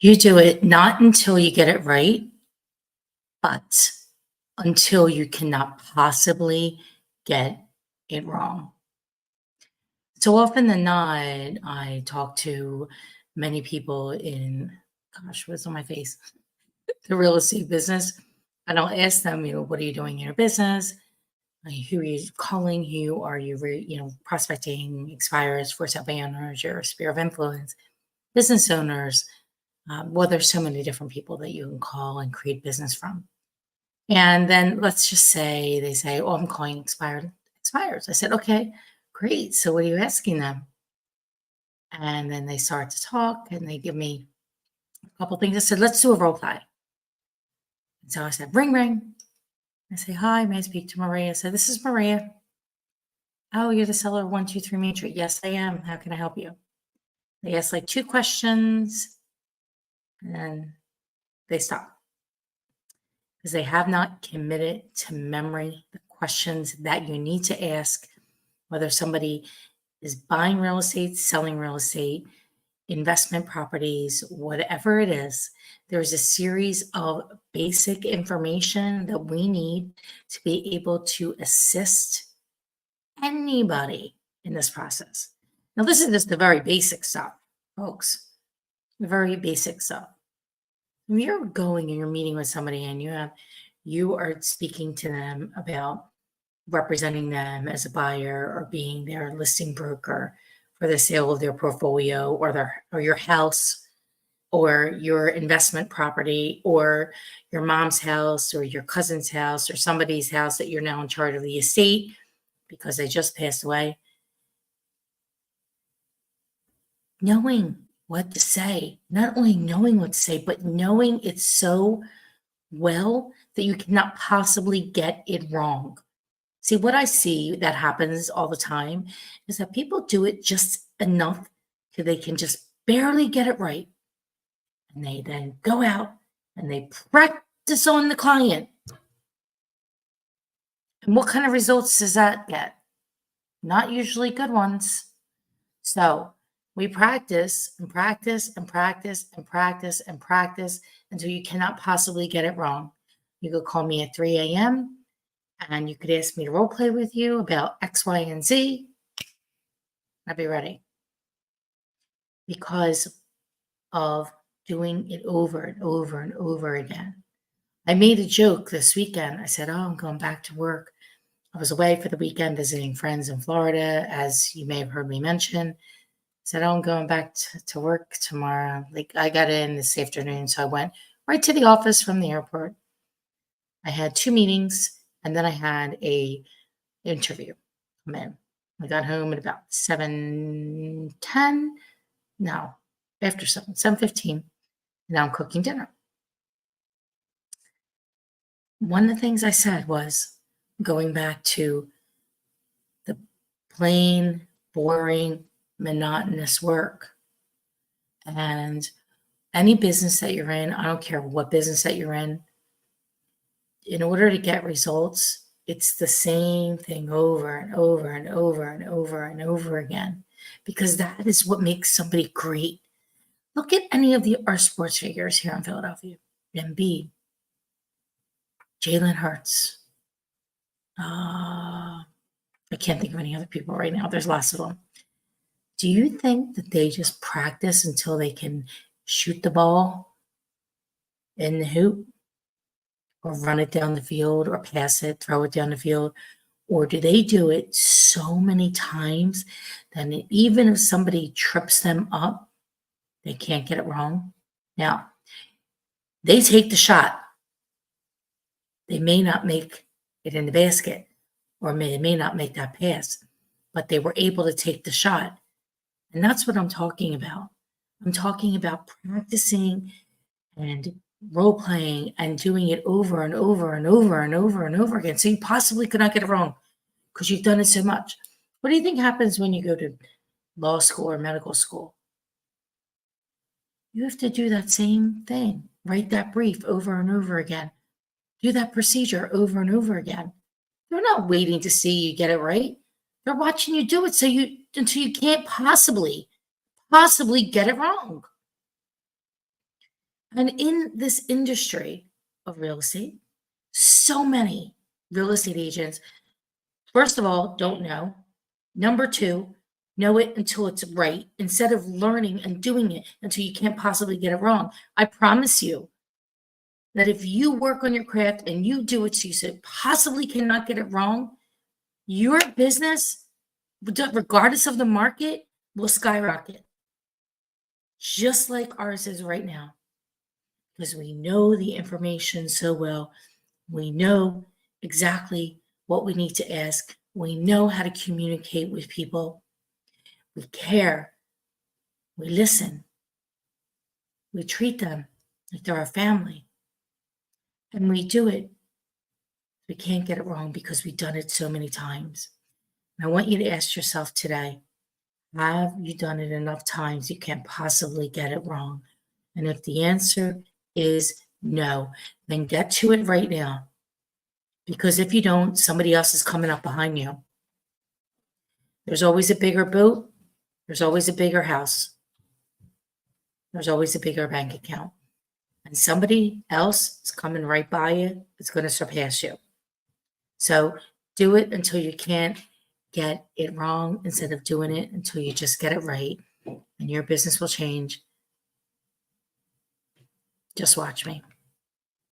You do it not until you get it right, but until you cannot possibly get it wrong. So often than not, I talk to many people in, gosh, what's on my face? The real estate business. And I'll ask them, what are you doing in your business? Who are you calling? Who are you, prospecting, expires, for sale by owners, your sphere of influence, business owners? Well, there's so many different people that you can call and create business from. And then let's just say they say, "Oh, I'm calling expires." I said, "Okay, great. So what are you asking them?" And then they start to talk and they give me a couple things. I said, "Let's do a role play." And so I said, "Ring, ring." I say, "Hi, may I speak to Maria?" I said, "This is Maria." "Oh, you're the seller of 123 Main Street." "Yes, I am. How can I help you?" They ask like two questions and then they stop because they have not committed to memory the questions that you need to ask, whether somebody is buying real estate, selling real estate, investment properties, whatever it is. There's a series of basic information that we need to be able to assist anybody in this process. Now, this is just the very basic stuff, folks. The very basic stuff. When you're going and you're meeting with somebody and you are speaking to them about representing them as a buyer or being their listing broker for the sale of their portfolio or your house or your investment property or your mom's house or your cousin's house or somebody's house that you're now in charge of the estate because they just passed away. Knowing what to say, not only knowing what to say, but knowing it so well that you cannot possibly get it wrong. See, what I see that happens all the time is that people do it just enough so they can just barely get it right. And they then go out and they practice on the client. And what kind of results does that get? Not usually good ones. So we practice and practice and practice and practice and practice until you cannot possibly get it wrong. You could call me at 3 a.m. and you could ask me to role play with you about X, Y, and Z. I'd be ready because of doing it over and over and over again. I made a joke this weekend. I said, "Oh, I'm going back to work." I was away for the weekend visiting friends in Florida, as you may have heard me mention. I said, "Oh, I'm going back to work tomorrow." Like I got in this afternoon, so I went right to the office from the airport. I had 2 meetings and then I had a interview come in. I got home at about 7:10. No, after 7:15. Now I'm cooking dinner. One of the things I said was going back to the plain, boring, monotonous work. And any business that you're in, I don't care what business that you're in order to get results, it's the same thing over and over and over and over and over again, because that is what makes somebody great. Look at any of our sports figures here in Philadelphia. Embiid, Jalen Hurts. I can't think of any other people right now. There's lots of them. Do you think that they just practice until they can shoot the ball in the hoop or run it down the field or pass it, throw it down the field? Or do they do it so many times that even if somebody trips them up, they can't get it wrong? Now, they take the shot. They may not make it in the basket or they may not make that pass, but they were able to take the shot. And that's what I'm talking about. I'm talking about practicing and role playing and doing it over and over and over and over and over again. So you possibly could not get it wrong because you've done it so much. What do you think happens when you go to law school or medical school? You have to do that same thing. Write that brief over and over again. Do that procedure over and over again. They're not waiting to see you get it right. They're watching you do it until you can't possibly get it wrong. And in this industry of real estate, so many real estate agents, first of all, don't know. Number two, know it until it's right instead of learning and doing it until you can't possibly get it wrong. I promise you that if you work on your craft and you do it so you possibly cannot get it wrong, your business, regardless of the market, will skyrocket, just like ours is right now, because we know the information so well. We know exactly what we need to ask. We know how to communicate with people. We care. We listen. We treat them like they're our family. And we do it. We can't get it wrong because we've done it so many times. And I want you to ask yourself today, have you done it enough times you can't possibly get it wrong? And if the answer is no, then get to it right now. Because if you don't, somebody else is coming up behind you. There's always a bigger boat. There's always a bigger house. There's always a bigger bank account. And somebody else is coming right by you. It's going to surpass you. So do it until you can't get it wrong instead of doing it until you just get it right. And your business will change. Just watch me.